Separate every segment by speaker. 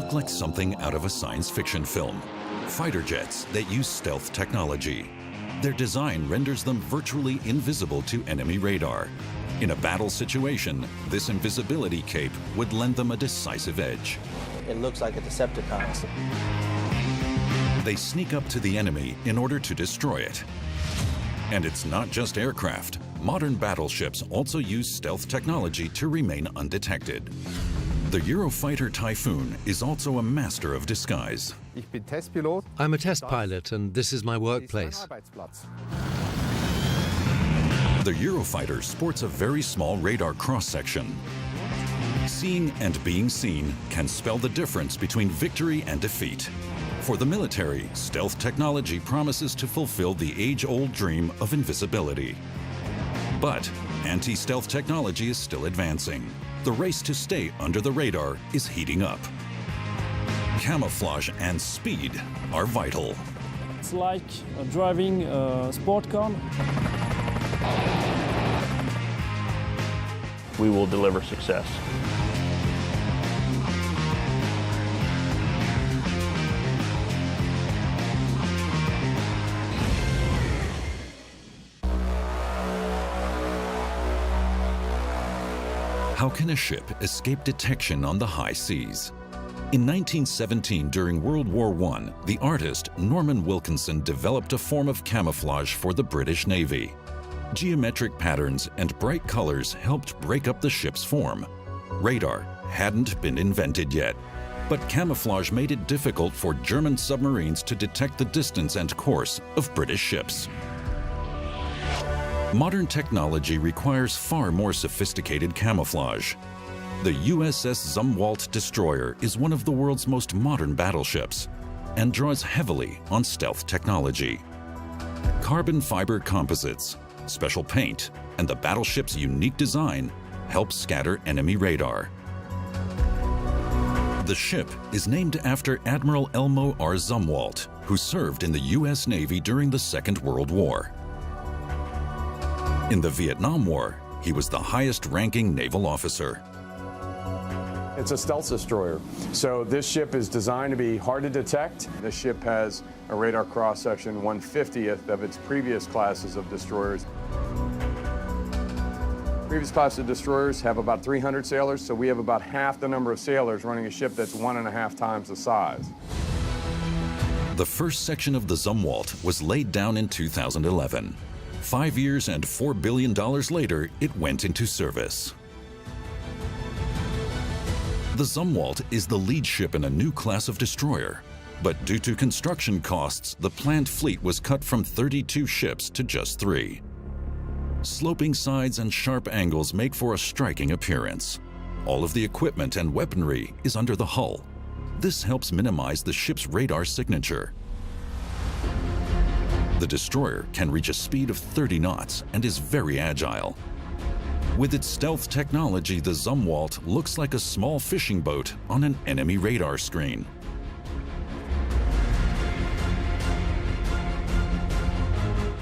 Speaker 1: look like something out of a science fiction film. Fighter jets that use stealth technology. Their design renders them virtually invisible to enemy radar. In a battle situation, this invisibility cape would lend them a decisive edge.
Speaker 2: It looks like a Decepticon.
Speaker 1: They sneak up to the enemy in order to destroy it. And it's not just aircraft. Modern battleships also use stealth technology to remain undetected. The Eurofighter Typhoon is also a master of disguise.
Speaker 3: I'm a test pilot, and this is my workplace.
Speaker 1: The Eurofighter sports a very small radar cross-section. Seeing and being seen can spell the difference between victory and defeat. For the military, stealth technology promises to fulfill the age-old dream of invisibility. But anti-stealth technology is still advancing. The race to stay under the radar is heating up. Camouflage and speed are vital.
Speaker 4: It's like driving a sport car.
Speaker 5: We will deliver success.
Speaker 1: How can a ship escape detection on the high seas? In 1917, during World War I, the artist Norman Wilkinson developed a form of camouflage for the British Navy. Geometric patterns and bright colors helped break up the ship's form. Radar hadn't been invented yet, but camouflage made it difficult for German submarines to detect the distance and course of British ships. Modern technology requires far more sophisticated camouflage. The USS Zumwalt destroyer is one of the world's most modern battleships and draws heavily on stealth technology. Carbon fiber composites, special paint, and the battleship's unique design help scatter enemy radar. The ship is named after Admiral Elmo R. Zumwalt, who served in the U.S. Navy during the Second World War. In the Vietnam War, he was the highest-ranking naval officer.
Speaker 6: It's a stealth destroyer, so this ship is designed to be hard to detect. This ship has a radar cross-section 1/50th of its previous classes of destroyers. Previous classes of destroyers have about 300 sailors, so we have about half the number of sailors running a ship that's 1.5 times the size.
Speaker 1: The first section of the Zumwalt was laid down in 2011. 5 years and $4 billion later, it went into service. The Zumwalt is the lead ship in a new class of destroyer. But due to construction costs, the planned fleet was cut from 32 ships to just 3. Sloping sides and sharp angles make for a striking appearance. All of the equipment and weaponry is under the hull. This helps minimize the ship's radar signature. The destroyer can reach a speed of 30 knots and is very agile. With its stealth technology, the Zumwalt looks like a small fishing boat on an enemy radar screen.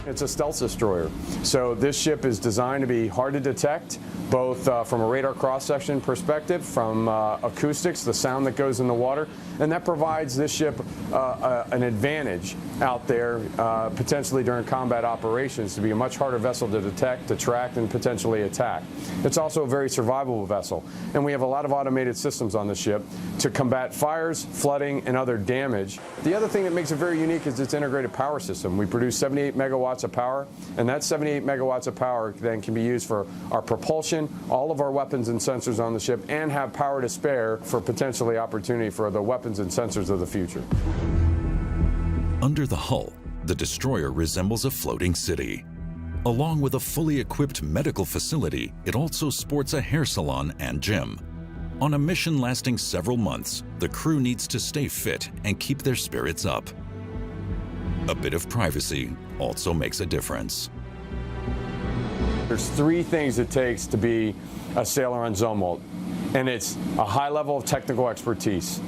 Speaker 6: It's a stealth destroyer, so this ship is designed to be hard to detect, both from a radar cross-section perspective, from acoustics, the sound that goes in the water, and that provides this ship an advantage out there, potentially during combat operations, to be a much harder vessel to detect, to track, and potentially attack. It's also a very survivable vessel, and we have a lot of automated systems on the ship to combat fires, flooding, and other damage. The other thing that makes it very unique is its integrated power system. We produce 78 megawatts of power, and that 78 megawatts of power then can be used for our propulsion, all of our weapons and sensors on the ship, and have power to spare for potentially opportunity for the weapons and sensors of the future.
Speaker 1: Under the hull, the destroyer resembles a floating city. Along with a fully equipped medical facility, it also sports a hair salon and gym. On a mission lasting several months, the crew needs to stay fit and keep their spirits up. A bit of privacy also makes a difference.
Speaker 6: There's 3 things it takes to be a sailor on Zumwalt, and it's a high level of technical expertise,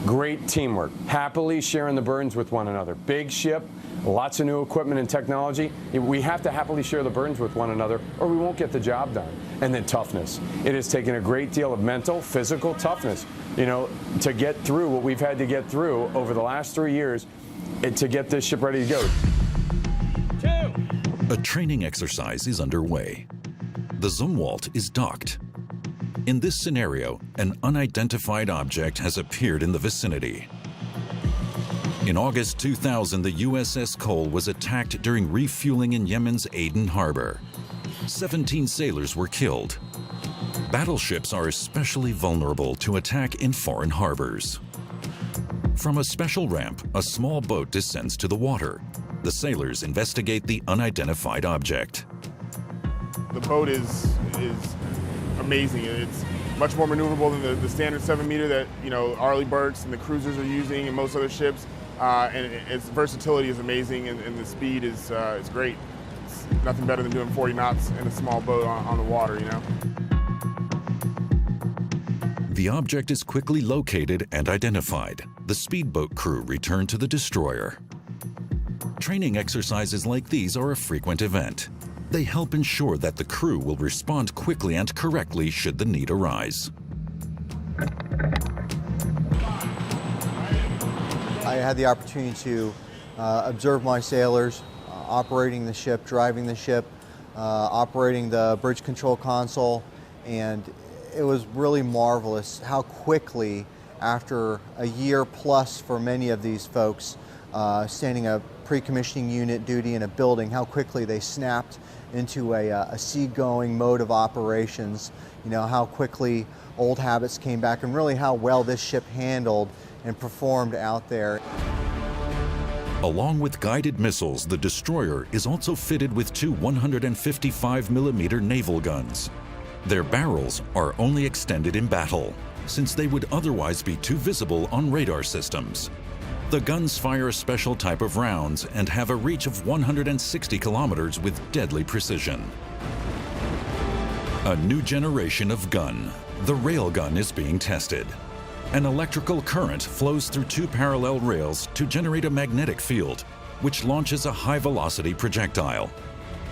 Speaker 6: great teamwork, happily sharing the burdens with one another. Big ship, lots of new equipment and technology. We have to happily share the burdens with one another or we won't get the job done. And then toughness. It has taken a great deal of mental, physical toughness, to get through what we've had to get through over the last 3 years to get this ship ready to go.
Speaker 1: A training exercise is underway. The Zumwalt is docked. In this scenario, an unidentified object has appeared in the vicinity. In August 2000, the USS Cole was attacked during refueling in Yemen's Aden Harbor. 17 sailors were killed. Battleships are especially vulnerable to attack in foreign harbors. From a special ramp, a small boat descends to the water. The sailors investigate the unidentified object.
Speaker 5: The boat is amazing. It's much more maneuverable than the standard 7-meter that Arleigh Burkes and the cruisers are using and most other ships. And its versatility is amazing, and the speed is great. It's nothing better than doing 40 knots in a small boat on the water,
Speaker 1: The object is quickly located and identified. The speedboat crew return to the destroyer. Training exercises like these are a frequent event. They help ensure that the crew will respond quickly and correctly should the need arise.
Speaker 7: I had the opportunity to observe my sailors operating the ship, driving the ship, operating the bridge control console, and it was really marvelous how quickly, after a year plus for many of these folks, standing a pre-commissioning unit duty in a building, how quickly they snapped into a seagoing mode of operations, how quickly old habits came back, and really how well this ship handled and performed out there.
Speaker 1: Along with guided missiles, the destroyer is also fitted with two 155mm naval guns. Their barrels are only extended in battle, since they would otherwise be too visible on radar systems. The guns fire a special type of rounds and have a reach of 160 kilometers with deadly precision. A new generation of gun, the railgun, is being tested. An electrical current flows through two parallel rails to generate a magnetic field, which launches a high-velocity projectile.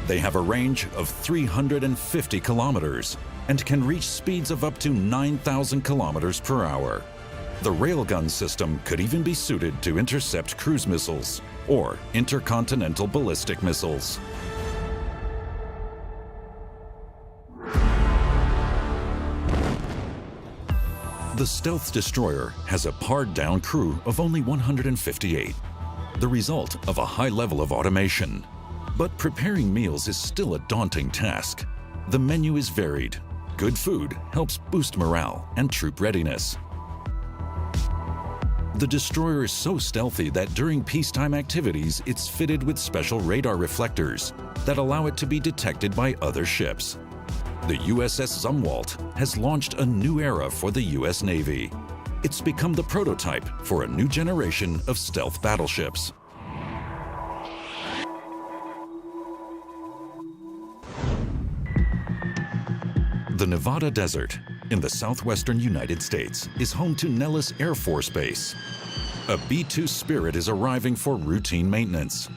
Speaker 1: They have a range of 350 kilometers and can reach speeds of up to 9,000 kilometers per hour. The railgun system could even be suited to intercept cruise missiles or intercontinental ballistic missiles. The stealth destroyer has a pared-down crew of only 158, the result of a high level of automation. But preparing meals is still a daunting task. The menu is varied. Good food helps boost morale and troop readiness. The destroyer is so stealthy that during peacetime activities, it's fitted with special radar reflectors that allow it to be detected by other ships. The USS Zumwalt has launched a new era for the U.S. Navy. It's become the prototype for a new generation of stealth battleships. The Nevada Desert in the southwestern United States is home to Nellis Air Force Base. A B-2 Spirit is arriving for routine maintenance.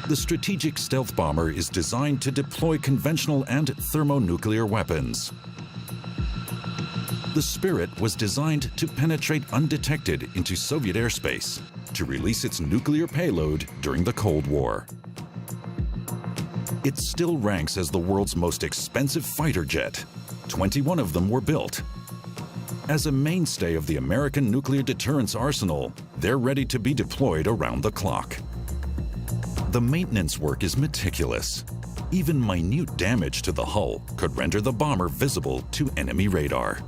Speaker 1: The strategic stealth bomber is designed to deploy conventional and thermonuclear weapons. The Spirit was designed to penetrate undetected into Soviet airspace to release its nuclear payload during the Cold War. It still ranks as the world's most expensive fighter jet. 21 of them were built. As a mainstay of the American nuclear deterrence arsenal, they're ready to be deployed around the clock. The maintenance work is meticulous. Even minute damage to the hull could render the bomber visible to enemy radar.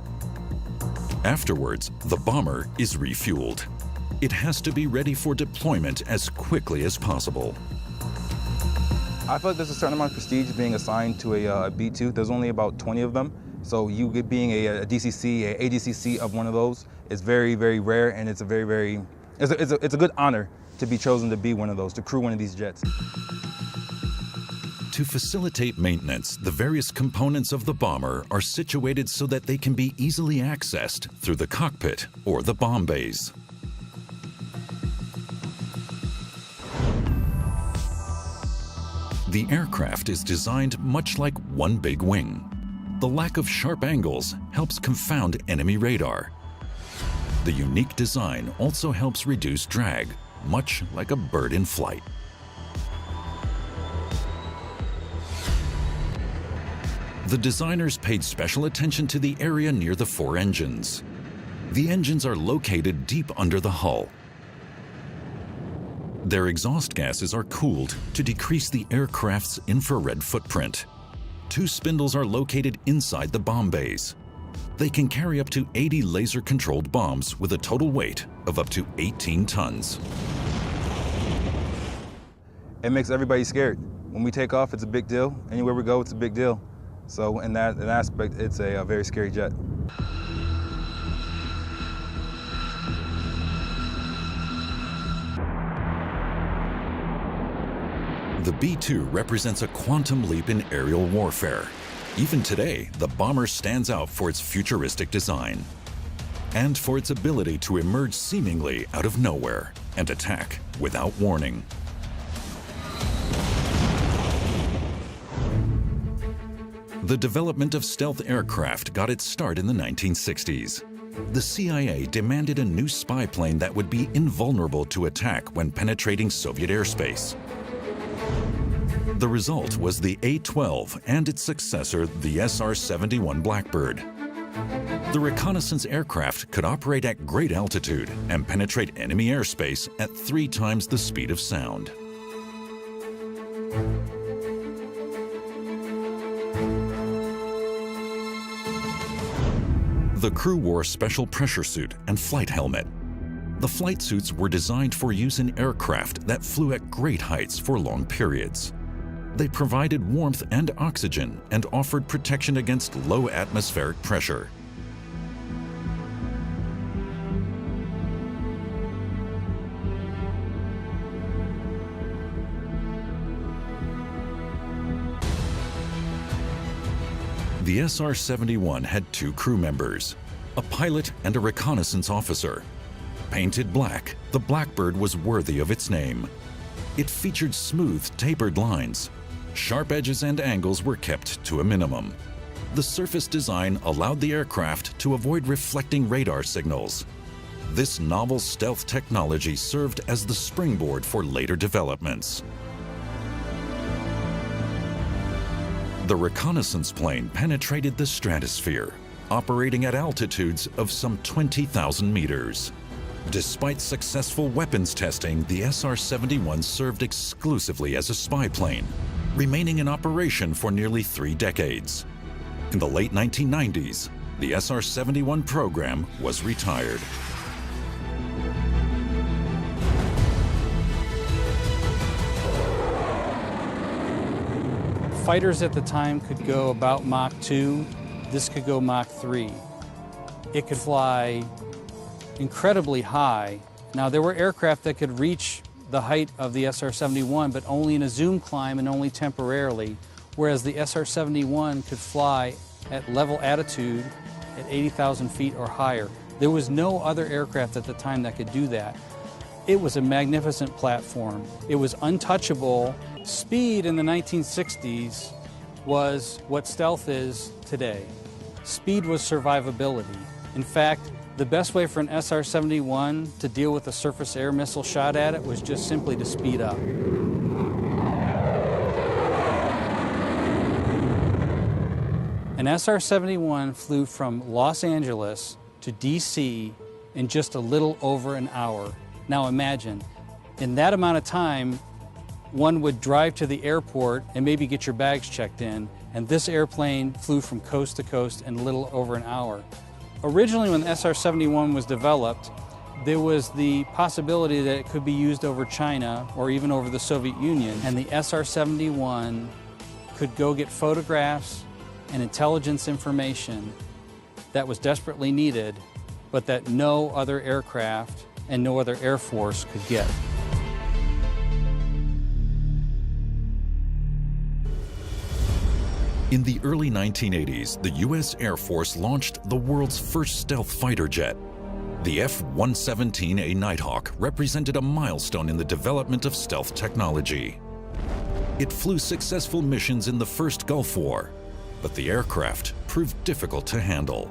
Speaker 1: Afterwards, the bomber is refueled. It has to be ready for deployment as quickly as possible.
Speaker 8: I feel like there's a certain amount of prestige being assigned to a B-2. There's only about 20 of them. So you being a DCC, a ADCC of one of those is very, very rare, and it's a it's a good honor to be chosen to be one of those, to crew one of these jets.
Speaker 1: To facilitate maintenance, the various components of the bomber are situated so that they can be easily accessed through the cockpit or the bomb bays. The aircraft is designed much like one big wing. The lack of sharp angles helps confound enemy radar. The unique design also helps reduce drag, much like a bird in flight. The designers paid special attention to the area near the four engines. The engines are located deep under the hull. Their exhaust gases are cooled to decrease the aircraft's infrared footprint. Two spindles are located inside the bomb bays. They can carry up to 80 laser-controlled bombs with a total weight of up to 18 tons.
Speaker 8: It makes everybody scared. When we take off, it's a big deal. Anywhere we go, it's a big deal. So in that aspect, it's a very scary jet.
Speaker 1: The B-2 represents a quantum leap in aerial warfare. Even today, the bomber stands out for its futuristic design and for its ability to emerge seemingly out of nowhere and attack without warning. The development of stealth aircraft got its start in the 1960s. The CIA demanded a new spy plane that would be invulnerable to attack when penetrating Soviet airspace. The result was the A-12 and its successor, the SR-71 Blackbird. The reconnaissance aircraft could operate at great altitude and penetrate enemy airspace at 3 times the speed of sound. The crew wore a special pressure suit and flight helmet. The flight suits were designed for use in aircraft that flew at great heights for long periods. They provided warmth and oxygen and offered protection against low atmospheric pressure. The SR-71 had 2 crew members, a pilot and a reconnaissance officer. Painted black, the Blackbird was worthy of its name. It featured smooth, tapered lines. Sharp edges and angles were kept to a minimum. The surface design allowed the aircraft to avoid reflecting radar signals. This novel stealth technology served as the springboard for later developments. The reconnaissance plane penetrated the stratosphere, operating at altitudes of some 20,000 meters. Despite successful weapons testing, the SR-71 served exclusively as a spy plane, remaining in operation for nearly 3 decades. In the late 1990s, the SR-71 program was retired.
Speaker 9: Fighters at the time could go about Mach 2. This could go Mach 3. It could fly incredibly high. Now, there were aircraft that could reach the height of the SR-71, but only in a zoom climb and only temporarily, whereas the SR-71 could fly at level altitude at 80,000 feet or higher. There was no other aircraft at the time that could do that. It was a magnificent platform. It was untouchable. Speed in the 1960s was what stealth is today. Speed was survivability. In fact, the best way for an SR-71 to deal with a surface air missile shot at it was just simply to speed up. An SR-71 flew from Los Angeles to DC in just a little over an hour. Now imagine, in that amount of time, one would drive to the airport and maybe get your bags checked in, and this airplane flew from coast to coast in a little over an hour. Originally, when the SR-71 was developed, there was the possibility that it could be used over China or even over the Soviet Union, and the SR-71 could go get photographs and intelligence information that was desperately needed, but that no other aircraft and no other Air Force could get.
Speaker 1: In the early 1980s, the U.S. Air Force launched the world's first stealth fighter jet. The F-117A Nighthawk represented a milestone in the development of stealth technology. It flew successful missions in the first Gulf War, but the aircraft proved difficult to handle.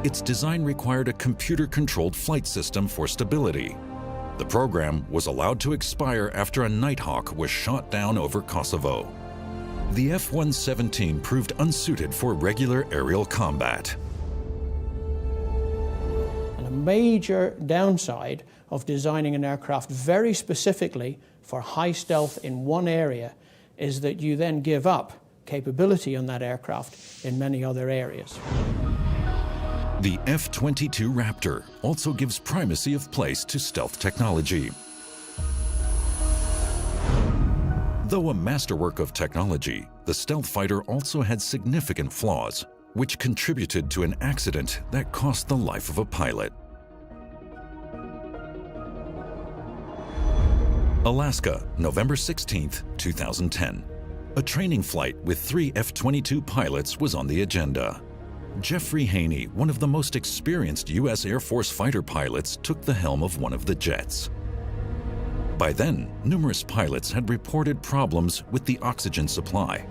Speaker 1: Its design required a computer-controlled flight system for stability. The program was allowed to expire after a Nighthawk was shot down over Kosovo. The F-117 proved unsuited for regular aerial combat.
Speaker 10: And a major downside of designing an aircraft very specifically for high stealth in one area is that you then give up capability on that aircraft in many other areas.
Speaker 1: The F-22 Raptor also gives primacy of place to stealth technology. Though a masterwork of technology, the stealth fighter also had significant flaws, which contributed to an accident that cost the life of a pilot. Alaska, November 16, 2010. A training flight with 3 F-22 pilots was on the agenda. Jeffrey Haney, one of the most experienced U.S. Air Force fighter pilots, took the helm of one of the jets. By then, numerous pilots had reported problems with the oxygen supply.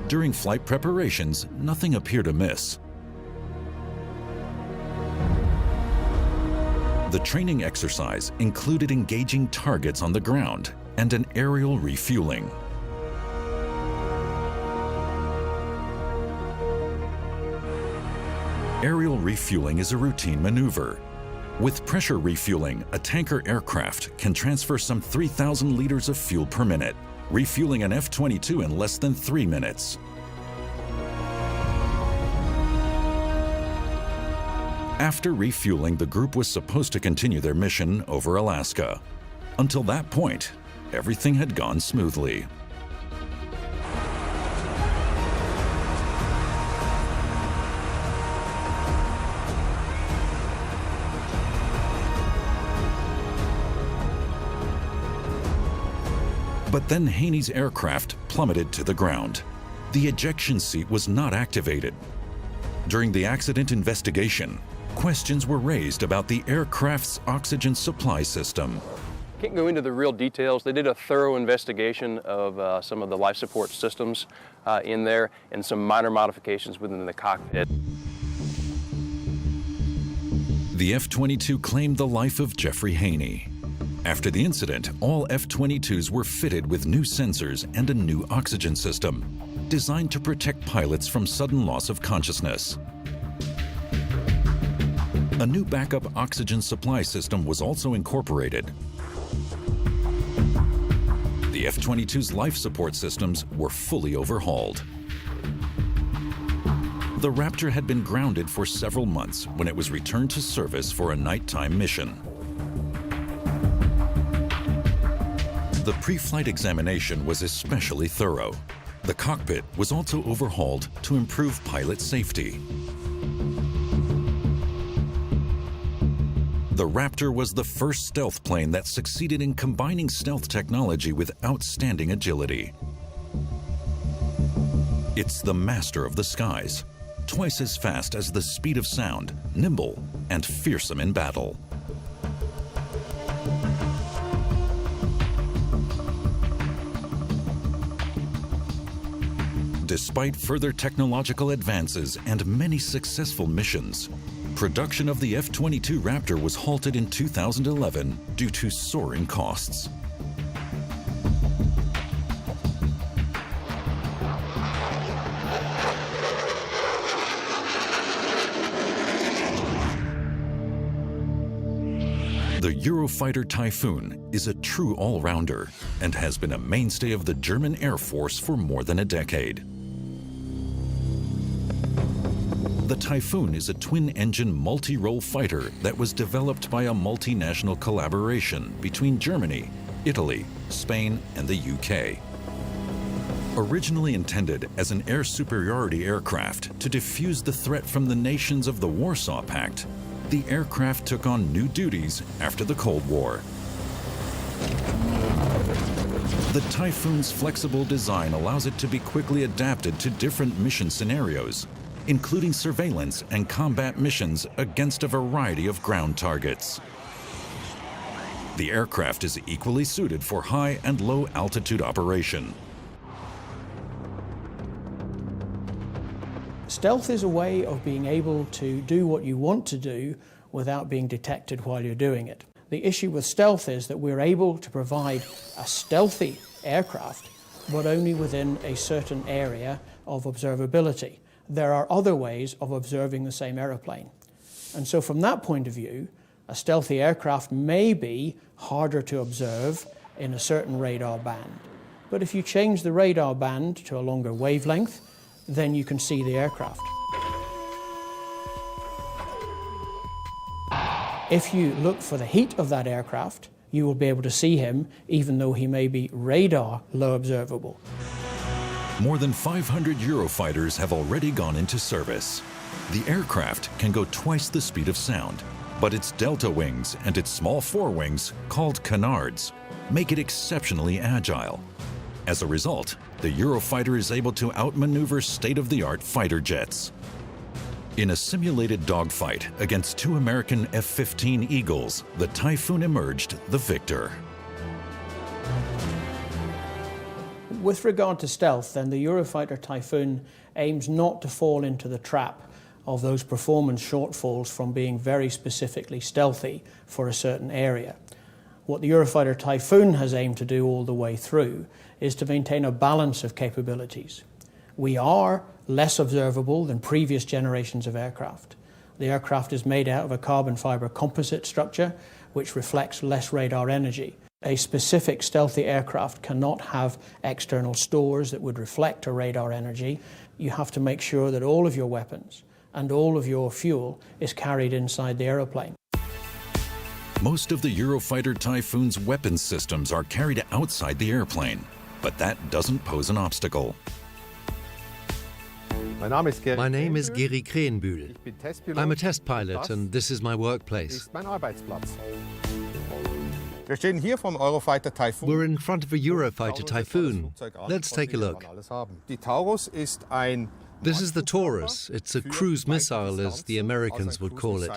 Speaker 1: During flight preparations, nothing appeared amiss. The training exercise included engaging targets on the ground and an aerial refueling. Aerial refueling is a routine maneuver. With pressure refueling, a tanker aircraft can transfer some 3,000 liters of fuel per minute, refueling an F-22 in less than 3 minutes. After refueling, the group was supposed to continue their mission over Alaska. Until that point, everything had gone smoothly. But then Haney's aircraft plummeted to the ground. The ejection seat was not activated. During the accident investigation, questions were raised about the aircraft's oxygen supply system.
Speaker 11: Can't go into the real details. They did a thorough investigation of some of the life support systems in there and some minor modifications within the cockpit.
Speaker 1: The F-22 claimed the life of Jeffrey Haney. After the incident, all F-22s were fitted with new sensors and a new oxygen system, designed to protect pilots from sudden loss of consciousness. A new backup oxygen supply system was also incorporated. The F-22's life support systems were fully overhauled. The Raptor had been grounded for several months when it was returned to service for a nighttime mission. The pre-flight examination was especially thorough. The cockpit was also overhauled to improve pilot safety. The Raptor was the first stealth plane that succeeded in combining stealth technology with outstanding agility. It's the master of the skies, twice as fast as the speed of sound, nimble and fearsome in battle. Despite further technological advances and many successful missions, production of the F-22 Raptor was halted in 2011 due to soaring costs. The Eurofighter Typhoon is a true all-rounder and has been a mainstay of the German Air Force for more than a decade. The Typhoon is a twin-engine multi-role fighter that was developed by a multinational collaboration between Germany, Italy, Spain, and the UK. Originally intended as an air superiority aircraft to defuse the threat from the nations of the Warsaw Pact, the aircraft took on new duties after the Cold War. The Typhoon's flexible design allows it to be quickly adapted to different mission scenarios, including surveillance and combat missions against a variety of ground targets. The aircraft is equally suited for high and low altitude operation.
Speaker 10: Stealth is a way of being able to do what you want to do without being detected while you're doing it. The issue with stealth is that we're able to provide a stealthy aircraft, but only within a certain area of observability. There are other ways of observing the same aeroplane. And so from that point of view, a stealthy aircraft may be harder to observe in a certain radar band. But if you change the radar band to a longer wavelength, then you can see the aircraft. If you look for the heat of that aircraft, you will be able to see him even though he may be radar low observable.
Speaker 1: More than 500 Eurofighters have already gone into service. The aircraft can go twice the speed of sound, but its delta wings and its small forewings, called canards, make it exceptionally agile. As a result, the Eurofighter is able to outmaneuver state-of-the-art fighter jets. In a simulated dogfight against two American F-15 Eagles, the Typhoon emerged the victor.
Speaker 10: With regard to stealth, then, the Eurofighter Typhoon aims not to fall into the trap of those performance shortfalls from being very specifically stealthy for a certain area. What the Eurofighter Typhoon has aimed to do all the way through is to maintain a balance of capabilities. We are less observable than previous generations of aircraft. The aircraft is made out of a carbon fiber composite structure which reflects less radar energy. A specific stealthy aircraft cannot have external stores that would reflect a radar energy. You have to make sure that all of your weapons and all of your fuel is carried inside the aeroplane.
Speaker 1: Most of the Eurofighter Typhoon's weapons systems are carried outside the airplane, but that doesn't pose an obstacle.
Speaker 3: My name is Geri Krenbühl. I'm a test pilot and this is my workplace. We're in front of a Eurofighter Typhoon. Let's take a look. This is the Taurus. It's a cruise missile, as the Americans would call it.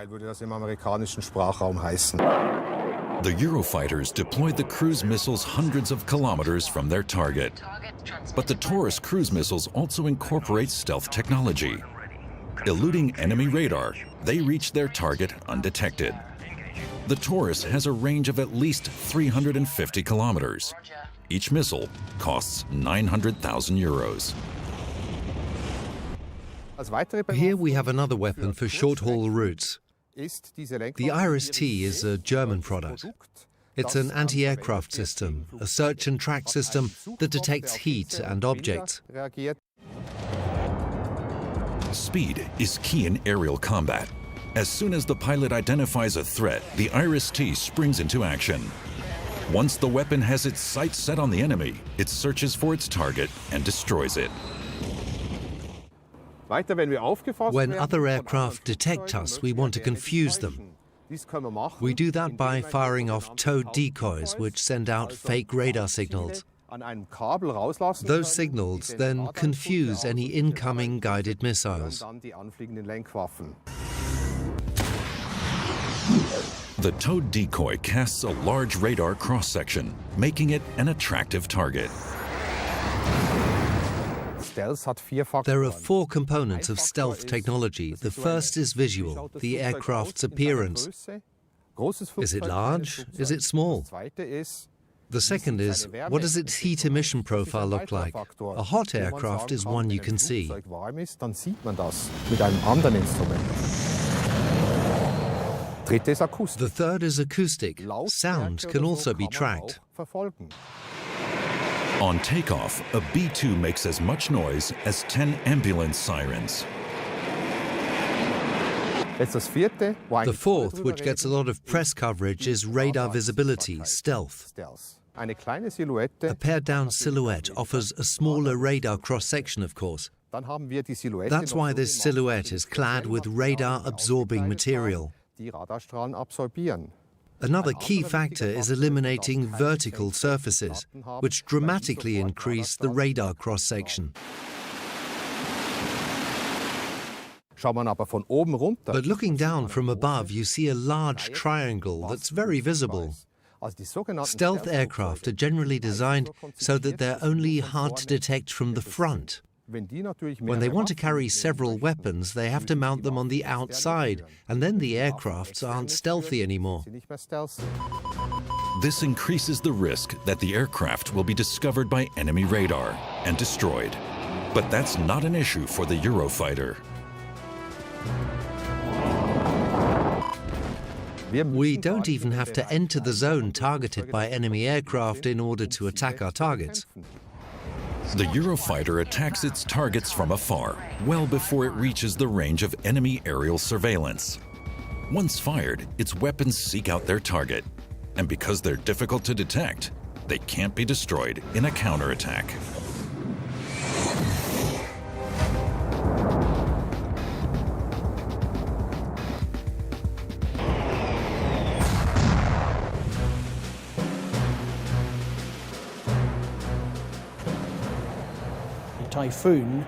Speaker 1: The Eurofighters deployed the cruise missiles hundreds of kilometers from their target. But the Taurus cruise missiles also incorporate stealth technology. Eluding enemy radar, they reach their target undetected. The Taurus has a range of at least 350 kilometers. Each missile costs 900,000 euros.
Speaker 3: Here we have another weapon for short-haul routes. The IRIS-T is a German product. It's an anti-aircraft system, a search and track system that detects heat and objects.
Speaker 1: Speed is key in aerial combat. As soon as the pilot identifies a threat, the IRIS-T springs into action. Once the weapon has its sights set on the enemy, it searches for its target and destroys it.
Speaker 3: When other aircraft detect us, we want to confuse them. We do that by firing off towed decoys which send out fake radar signals. Those signals then confuse any incoming guided missiles.
Speaker 1: The towed decoy casts a large radar cross-section, making it an attractive target.
Speaker 3: There are four components of stealth technology. The first is visual, the aircraft's appearance. Is it large? Is it small? The second is, what does its heat emission profile look like? A hot aircraft is one you can see. The third is acoustic. Sound can also be tracked.
Speaker 1: On takeoff, a B-2 makes as much noise as 10 ambulance sirens.
Speaker 3: The fourth, which gets a lot of press coverage, is radar visibility, stealth. A pared-down silhouette offers a smaller radar cross-section, of course. That's why this silhouette is clad with radar-absorbing material. Another key factor is eliminating vertical surfaces, which dramatically increase the radar cross-section. But looking down from above, you see a large triangle that's very visible. Stealth aircraft are generally designed so that they're only hard to detect from the front. When they want to carry several weapons, they have to mount them on the outside, and then the aircrafts aren't stealthy anymore.
Speaker 1: This increases the risk that the aircraft will be discovered by enemy radar and destroyed. But that's not an issue for the Eurofighter.
Speaker 3: We don't even have to enter the zone targeted by enemy aircraft in order to attack our targets.
Speaker 1: The Eurofighter attacks its targets from afar, well before it reaches the range of enemy aerial surveillance. Once fired, its weapons seek out their target, and because they're difficult to detect, they can't be destroyed in a counterattack.
Speaker 10: Typhoon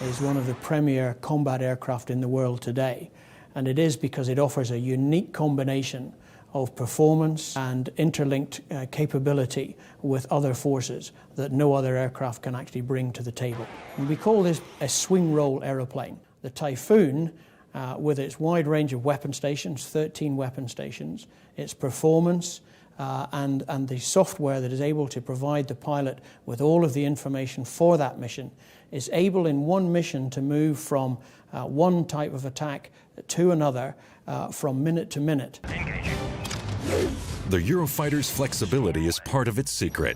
Speaker 10: is one of the premier combat aircraft in the world today, and it is because it offers a unique combination of performance and interlinked capability with other forces that no other aircraft can actually bring to the table. And we call this a swing roll aeroplane. The Typhoon, with its wide range of weapon stations, 13 weapon stations, its performance, and the software that is able to provide the pilot with all of the information for that mission, is able in one mission to move from one type of attack to another from minute to minute.
Speaker 1: The Eurofighter's flexibility is part of its secret.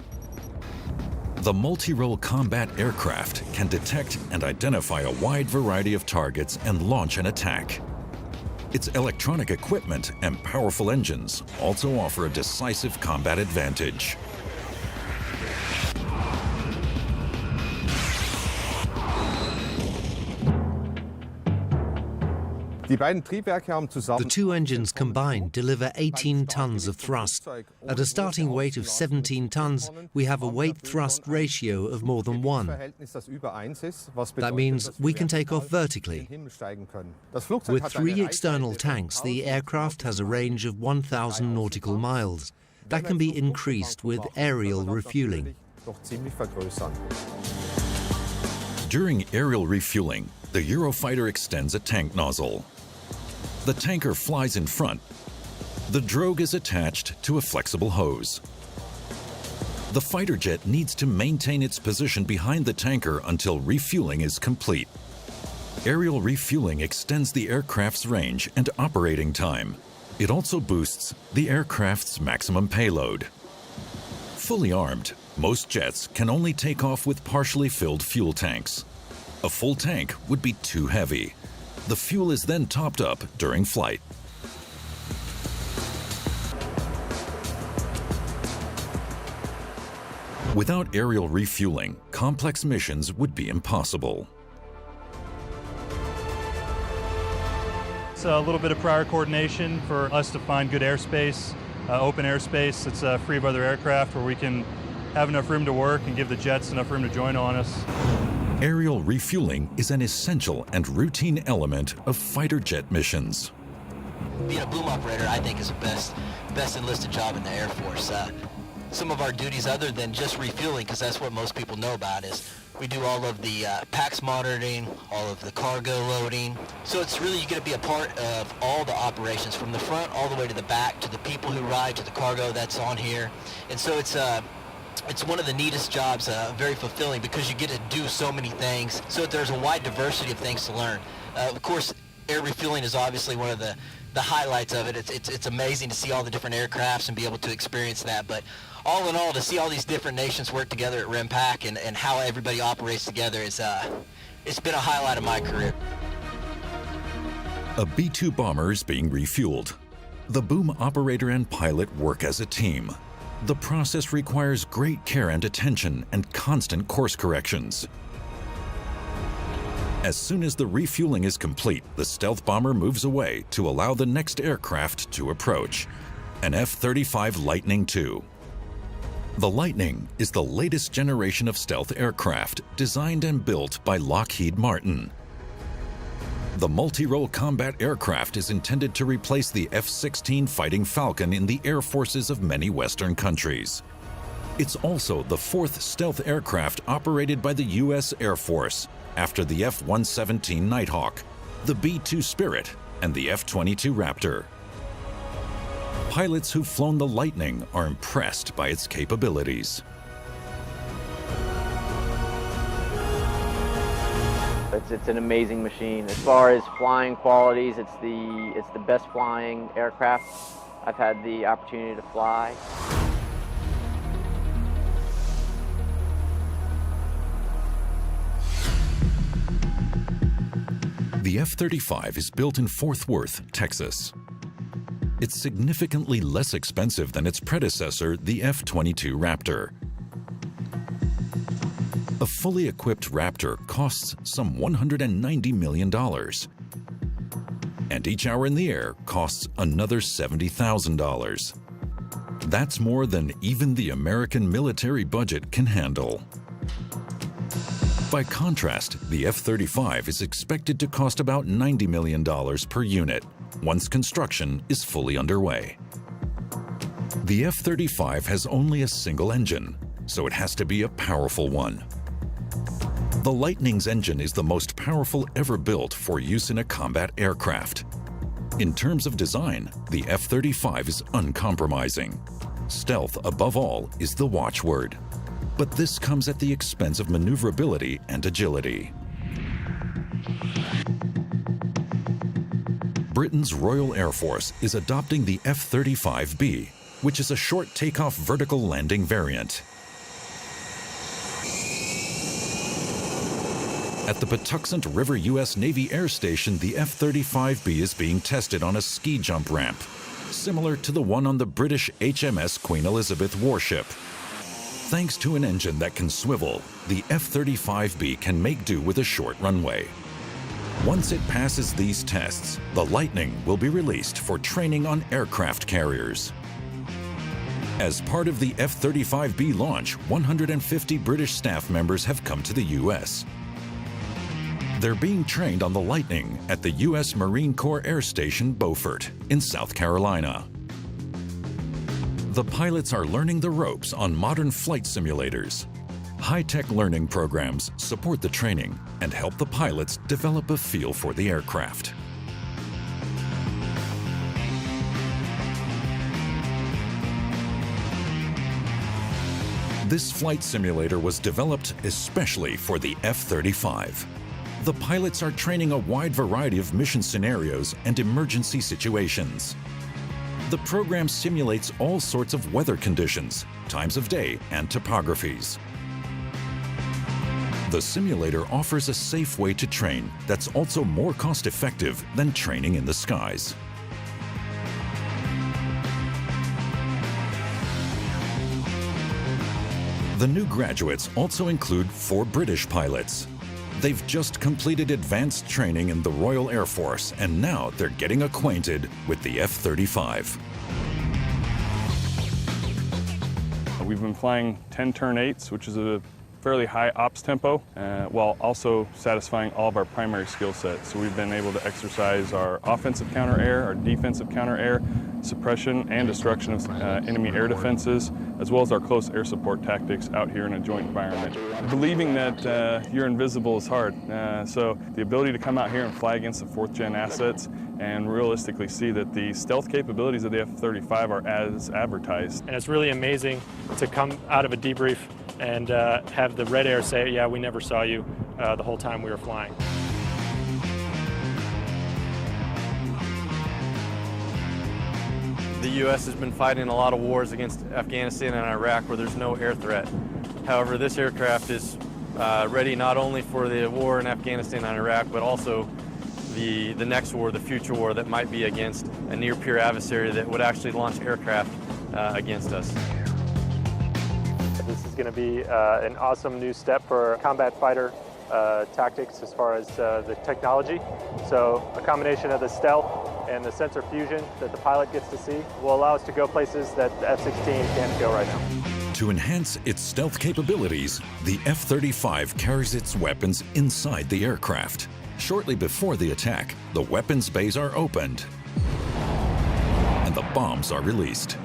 Speaker 1: The multi-role combat aircraft can detect and identify a wide variety of targets and launch an attack. Its electronic equipment and powerful engines also offer a decisive combat advantage.
Speaker 3: The two engines combined deliver 18 tons of thrust. At a starting weight of 17 tons, we have a weight-thrust ratio of more than 1. That means we can take off vertically. With 3 external tanks, the aircraft has a range of 1,000 nautical miles. That can be increased with aerial refueling.
Speaker 1: During aerial refueling, the Eurofighter extends a tank nozzle. The tanker flies in front. The drogue is attached to a flexible hose. The fighter jet needs to maintain its position behind the tanker until refueling is complete. Aerial refueling extends the aircraft's range and operating time. It also boosts the aircraft's maximum payload. Fully armed, most jets can only take off with partially filled fuel tanks. A full tank would be too heavy. The fuel is then topped up during flight. Without aerial refueling, complex missions would be impossible.
Speaker 12: It's a little bit of prior coordination for us to find good airspace, open airspace that's free of other aircraft where we can have enough room to work and give the jets enough room to join on us.
Speaker 1: Aerial refueling is an essential and routine element of fighter jet missions.
Speaker 13: Being a boom operator, I think, is the best enlisted job in the Air Force. Some of our duties, other than just refueling, because that's what most people know about, is we do all of the PAX monitoring, all of the cargo loading. So it's really, you get to be a part of all the operations, from the front all the way to the back, to the people who ride, to the cargo that's on here. And so it's one of the neatest jobs, very fulfilling, because you get to do so many things. So there's a wide diversity of things to learn. Of course, air refueling is obviously one of the highlights of it. It's amazing to see all the different aircrafts and be able to experience that. But all in all, to see all these different nations work together at RIMPAC and how everybody operates together is it's been a highlight of my career.
Speaker 1: A B-2 bomber is being refueled. The boom operator and pilot work as a team. The process requires great care and attention and constant course corrections. As soon as the refueling is complete, the stealth bomber moves away to allow the next aircraft to approach, an F-35 Lightning II. The Lightning is the latest generation of stealth aircraft designed and built by Lockheed Martin. The multi-role combat aircraft is intended to replace the F-16 Fighting Falcon in the air forces of many Western countries. It's also the fourth stealth aircraft operated by the U.S. Air Force, after the F-117 Nighthawk, the B-2 Spirit, and the F-22 Raptor. Pilots who've flown the Lightning are impressed by its capabilities.
Speaker 14: It's an amazing machine. As far as flying qualities, it's the best flying aircraft I've had the opportunity to fly.
Speaker 1: The F-35 is built in Fort Worth, Texas. It's significantly less expensive than its predecessor, the F-22 Raptor. A fully equipped Raptor costs some $190 million. And each hour in the air costs another $70,000. That's more than even the American military budget can handle. By contrast, the F-35 is expected to cost about $90 million per unit once construction is fully underway. The F-35 has only a single engine, so it has to be a powerful one. The Lightning's engine is the most powerful ever built for use in a combat aircraft. In terms of design, the F-35 is uncompromising. Stealth, above all, is the watchword. But this comes at the expense of maneuverability and agility. Britain's Royal Air Force is adopting the F-35B, which is a short takeoff vertical landing variant. At the Patuxent River U.S. Navy Air Station, the F-35B is being tested on a ski jump ramp, similar to the one on the British HMS Queen Elizabeth warship. Thanks to an engine that can swivel, the F-35B can make do with a short runway. Once it passes these tests, the Lightning will be released for training on aircraft carriers. As part of the F-35B launch, 150 British staff members have come to the U.S. They're being trained on the Lightning at the U.S. Marine Corps Air Station Beaufort in South Carolina. The pilots are learning the ropes on modern flight simulators. High-tech learning programs support the training and help the pilots develop a feel for the aircraft. This flight simulator was developed especially for the F-35. The pilots are training a wide variety of mission scenarios and emergency situations. The program simulates all sorts of weather conditions, times of day, and topographies. The simulator offers a safe way to train that's also more cost-effective than training in the skies. The new graduates also include 4 British pilots. They've just completed advanced training in the Royal Air Force, and now they're getting acquainted with the F-35.
Speaker 12: We've been flying 10 turn 8s, which is a fairly high ops tempo, while also satisfying all of our primary skill sets. So we've been able to exercise our offensive counter-air, our defensive counter-air, suppression and destruction of enemy air defenses, as well as our close air support tactics out here in a joint environment. Believing that you're invisible is hard, so the ability to come out here and fly against the 4th gen assets and realistically see that the stealth capabilities of the F-35 are as advertised.
Speaker 15: And it's really amazing to come out of a debrief and have the Red Air say, yeah, we never saw you the whole time we were flying.
Speaker 16: The U.S. has been fighting a lot of wars against Afghanistan and Iraq where there's no air threat. However, this aircraft is ready not only for the war in Afghanistan and Iraq, but also the next war, the future war that might be against a near-peer adversary that would actually launch aircraft against us.
Speaker 15: This is going to be an awesome new step for combat fighter tactics as far as the technology. So a combination of the stealth and the sensor fusion that the pilot gets to see will allow us to go places that the F-16 can't go right now.
Speaker 1: To enhance its stealth capabilities, the F-35 carries its weapons inside the aircraft. Shortly before the attack, the weapons bays are opened and the bombs are released.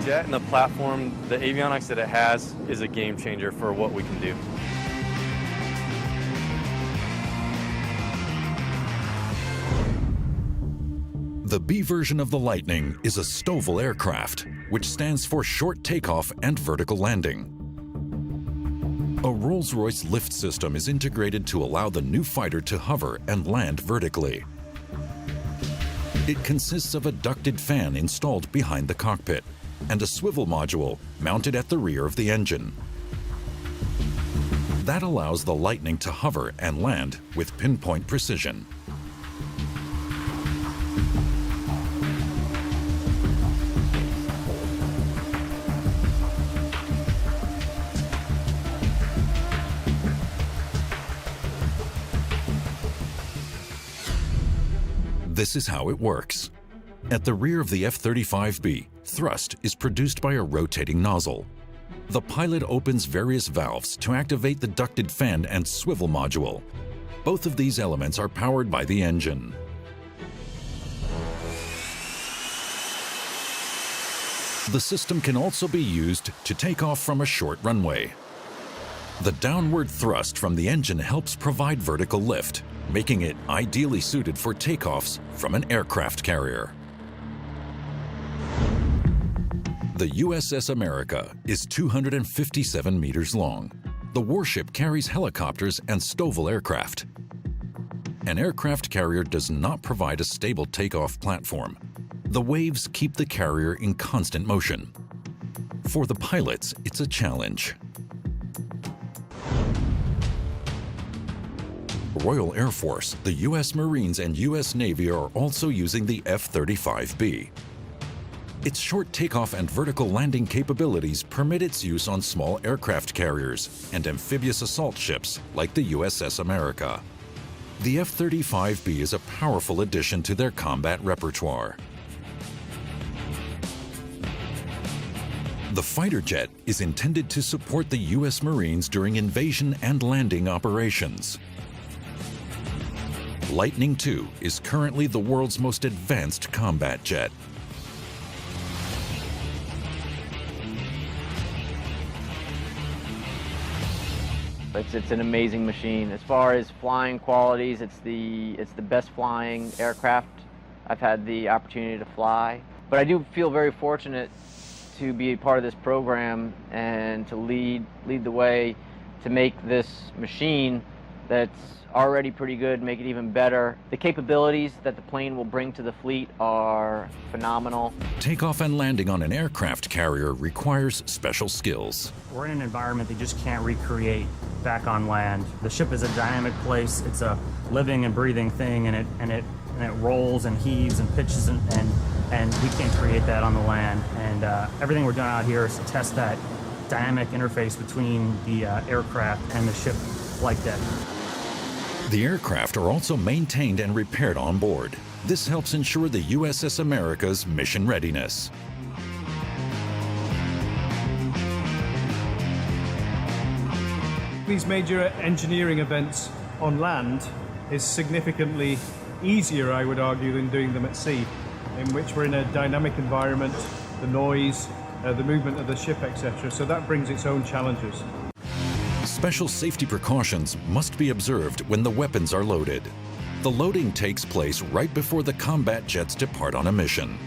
Speaker 16: jet and the platform, the avionics that it has is a game changer for what we can do.
Speaker 1: The B version of the Lightning is a STOVL aircraft, which stands for Short Takeoff and Vertical Landing. A Rolls-Royce lift system is integrated to allow the new fighter to hover and land vertically. It consists of a ducted fan installed behind the cockpit and a swivel module mounted at the rear of the engine. That allows the Lightning to hover and land with pinpoint precision. This is how it works. At the rear of the F-35B, thrust is produced by a rotating nozzle. The pilot opens various valves to activate the ducted fan and swivel module. Both of these elements are powered by the engine. The system can also be used to take off from a short runway. The downward thrust from the engine helps provide vertical lift, making it ideally suited for takeoffs from an aircraft carrier. The USS America is 257 meters long. The warship carries helicopters and STOVL aircraft. An aircraft carrier does not provide a stable takeoff platform. The waves keep the carrier in constant motion. For the pilots, it's a challenge. Royal Air Force, the U.S. Marines, and U.S. Navy are also using the F-35B. Its short takeoff and vertical landing capabilities permit its use on small aircraft carriers and amphibious assault ships like the USS America. The F-35B is a powerful addition to their combat repertoire. The fighter jet is intended to support the U.S. Marines during invasion and landing operations. Lightning II is currently the world's most advanced combat jet.
Speaker 14: It's an amazing machine. As far as flying qualities, it's the best flying aircraft I've had the opportunity to fly. But I do feel very fortunate to be a part of this program and to lead the way to make this machine that's already pretty good, make it even better. The capabilities that the plane will bring to the fleet are phenomenal.
Speaker 1: Takeoff and landing on an aircraft carrier requires special skills.
Speaker 17: We're in an environment they just can't recreate back on land. The ship is a dynamic place. It's a living and breathing thing, and it rolls and heaves and pitches, and we can't create that on the land. And everything we're doing out here is to test that dynamic interface between the aircraft and the ship flight deck.
Speaker 1: The aircraft are also maintained and repaired on board. This helps ensure the USS America's mission readiness.
Speaker 18: These major engineering events on land is significantly easier, I would argue, than doing them at sea, in which we're in a dynamic environment, the noise, the movement of the ship, etc. So that brings its own challenges.
Speaker 1: Special safety precautions must be observed when the weapons are loaded. The loading takes place right before the combat jets depart on a mission.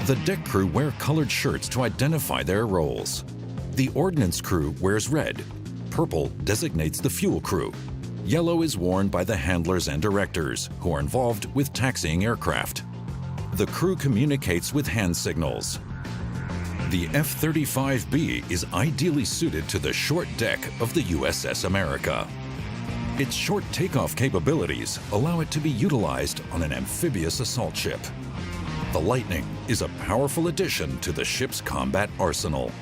Speaker 1: The deck crew wear colored shirts to identify their roles. The ordnance crew wears red. Purple designates the fuel crew. Yellow is worn by the handlers and directors, who are involved with taxiing aircraft. The crew communicates with hand signals. The F-35B is ideally suited to the short deck of the USS America. Its short takeoff capabilities allow it to be utilized on an amphibious assault ship. The Lightning is a powerful addition to the ship's combat arsenal.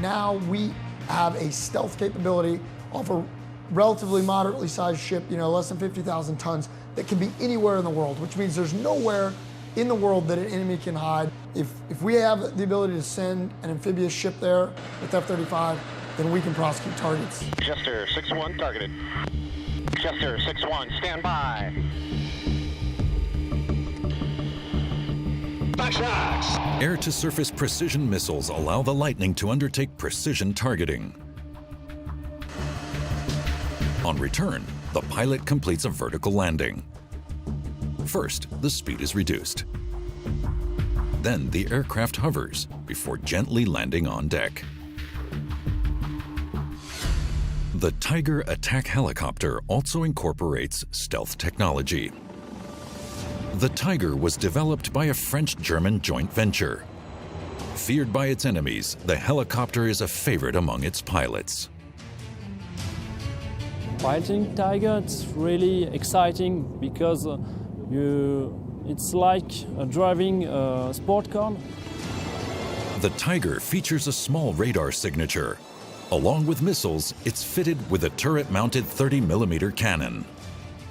Speaker 19: Now we have a stealth capability of a relatively moderately sized ship, less than 50,000 tons, that can be anywhere in the world, which means there's nowhere in the world that an enemy can hide. if we have the ability to send an amphibious ship there with F-35, then we can prosecute targets.
Speaker 20: Jester 6-1 targeted. Jester 6-1, stand by.
Speaker 1: Air-to-surface precision missiles allow the Lightning to undertake precision targeting. On return, the pilot completes a vertical landing. First, the speed is reduced. Then the aircraft hovers before gently landing on deck. The Tiger attack helicopter also incorporates stealth technology. The Tiger was developed by a French-German joint venture. Feared by its enemies, the helicopter is a favorite among its pilots.
Speaker 4: Piloting Tiger, it's really exciting because it's like driving a sport car.
Speaker 1: The Tiger features a small radar signature. Along with missiles, it's fitted with a turret-mounted 30mm cannon.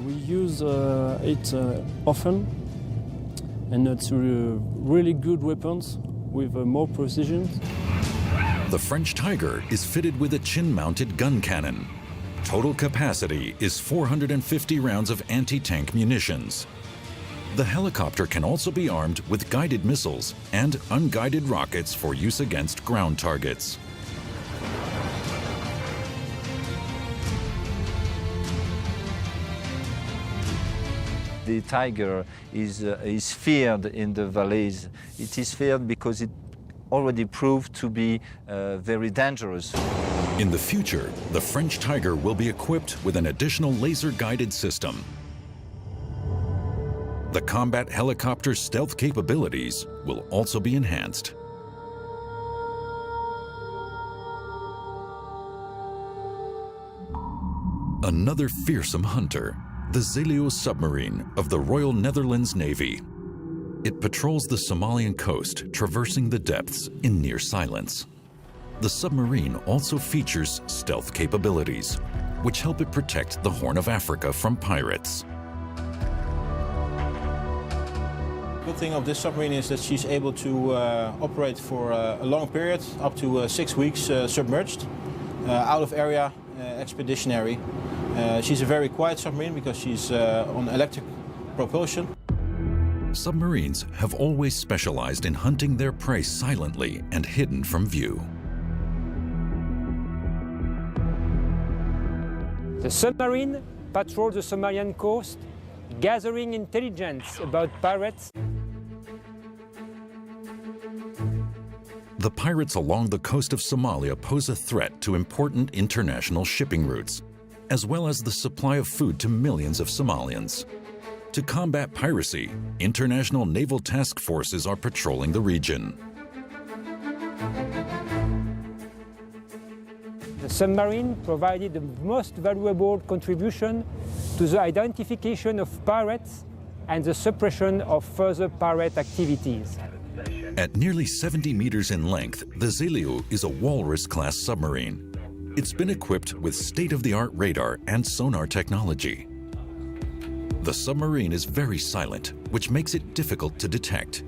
Speaker 4: We use it often, and it's really good weapons with more precision.
Speaker 1: The French Tiger is fitted with a chin-mounted gun cannon. Total capacity is 450 rounds of anti-tank munitions. The helicopter can also be armed with guided missiles and unguided rockets for use against ground targets.
Speaker 21: The Tiger is feared in the valleys. It is feared because it already proved to be very dangerous.
Speaker 1: In the future, the French Tiger will be equipped with an additional laser-guided system. The combat helicopter's stealth capabilities will also be enhanced. Another fearsome hunter, the Zeeleeuw submarine of the Royal Netherlands Navy. It patrols the Somalian coast, traversing the depths in near silence. The submarine also features stealth capabilities, which help it protect the Horn of Africa from pirates.
Speaker 22: The good thing of this submarine is that she's able to operate for a long period, up to 6 weeks submerged, out of area, expeditionary. She's a very quiet submarine because she's on electric propulsion.
Speaker 1: Submarines have always specialized in hunting their prey silently and hidden from view.
Speaker 23: The submarine patrols the Somalian coast, gathering intelligence about pirates.
Speaker 1: The pirates along the coast of Somalia pose a threat to important international shipping routes, as well as the supply of food to millions of Somalians. To combat piracy, international naval task forces are patrolling the region.
Speaker 23: The submarine provided the most valuable contribution to the identification of pirates and the suppression of further pirate activities.
Speaker 1: At nearly 70 meters in length, the Zeeleeuw is a walrus-class submarine. It's been equipped with state-of-the-art radar and sonar technology. The submarine is very silent, which makes it difficult to detect.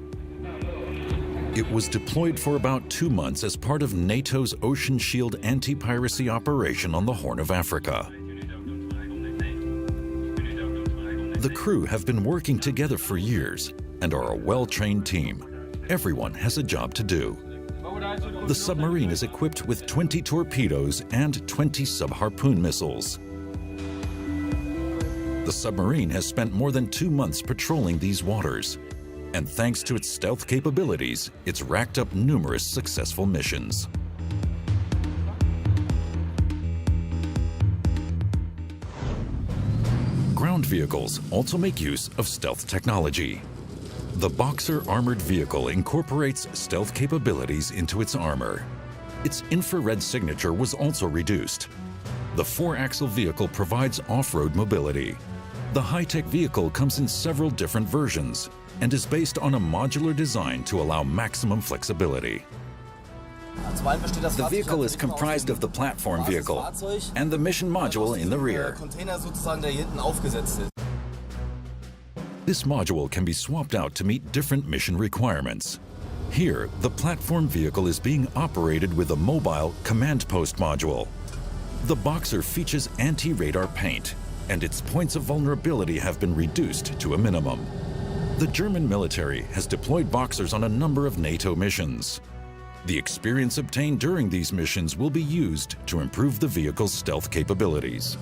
Speaker 1: It was deployed for about 2 months as part of NATO's Ocean Shield anti-piracy operation on the Horn of Africa. The crew have been working together for years and are a well-trained team. Everyone has a job to do. The submarine is equipped with 20 torpedoes and 20 sub-Harpoon missiles. The submarine has spent more than 2 months patrolling these waters, and thanks to its stealth capabilities, it's racked up numerous successful missions. Ground vehicles also make use of stealth technology. The Boxer armored vehicle incorporates stealth capabilities into its armor. Its infrared signature was also reduced. The 4-axle vehicle provides off-road mobility. The high-tech vehicle comes in several different versions and is based on a modular design to allow maximum flexibility.
Speaker 24: The vehicle is comprised of the platform vehicle and the mission module in the rear.
Speaker 1: This module can be swapped out to meet different mission requirements. Here, the platform vehicle is being operated with a mobile command post module. The Boxer features anti-radar paint, and its points of vulnerability have been reduced to a minimum. The German military has deployed Boxers on a number of NATO missions. The experience obtained during these missions will be used to improve the vehicle's stealth capabilities.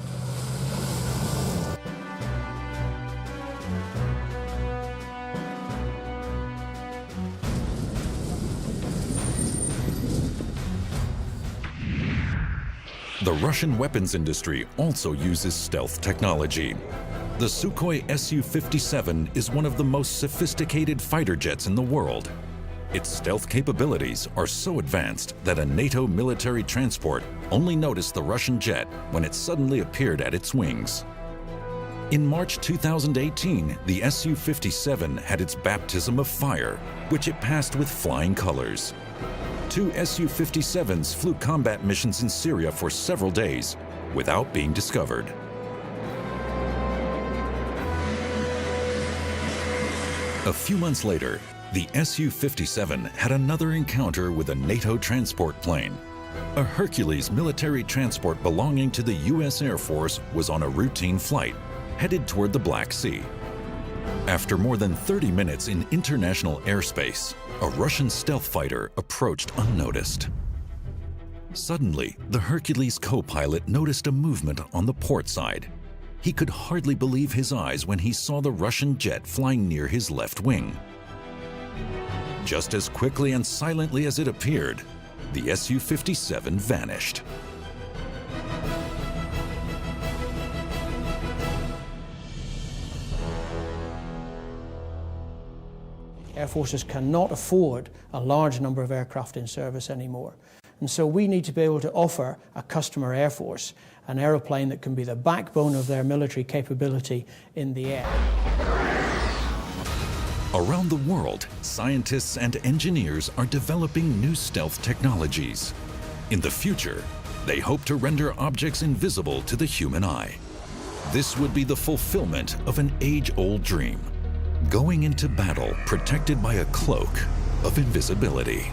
Speaker 1: The Russian weapons industry also uses stealth technology. The Sukhoi Su-57 is one of the most sophisticated fighter jets in the world. Its stealth capabilities are so advanced that a NATO military transport only noticed the Russian jet when it suddenly appeared at its wings. In March 2018, the Su-57 had its baptism of fire, which it passed with flying colors. 2 Su-57s flew combat missions in Syria for several days without being discovered. A few months later, the Su-57 had another encounter with a NATO transport plane. A Hercules military transport belonging to the U.S. Air Force was on a routine flight, headed toward the Black Sea. After more than 30 minutes in international airspace, a Russian stealth fighter approached unnoticed. Suddenly, the Hercules co-pilot noticed a movement on the port side. He could hardly believe his eyes when he saw the Russian jet flying near his left wing. Just as quickly and silently as it appeared, the Su-57 vanished.
Speaker 10: Air forces cannot afford a large number of aircraft in service anymore. And so we need to be able to offer a customer air force an aeroplane that can be the backbone of their military capability in the air.
Speaker 1: Around the world, scientists and engineers are developing new stealth technologies. In the future, they hope to render objects invisible to the human eye. This would be the fulfillment of an age-old dream, going into battle protected by a cloak of invisibility.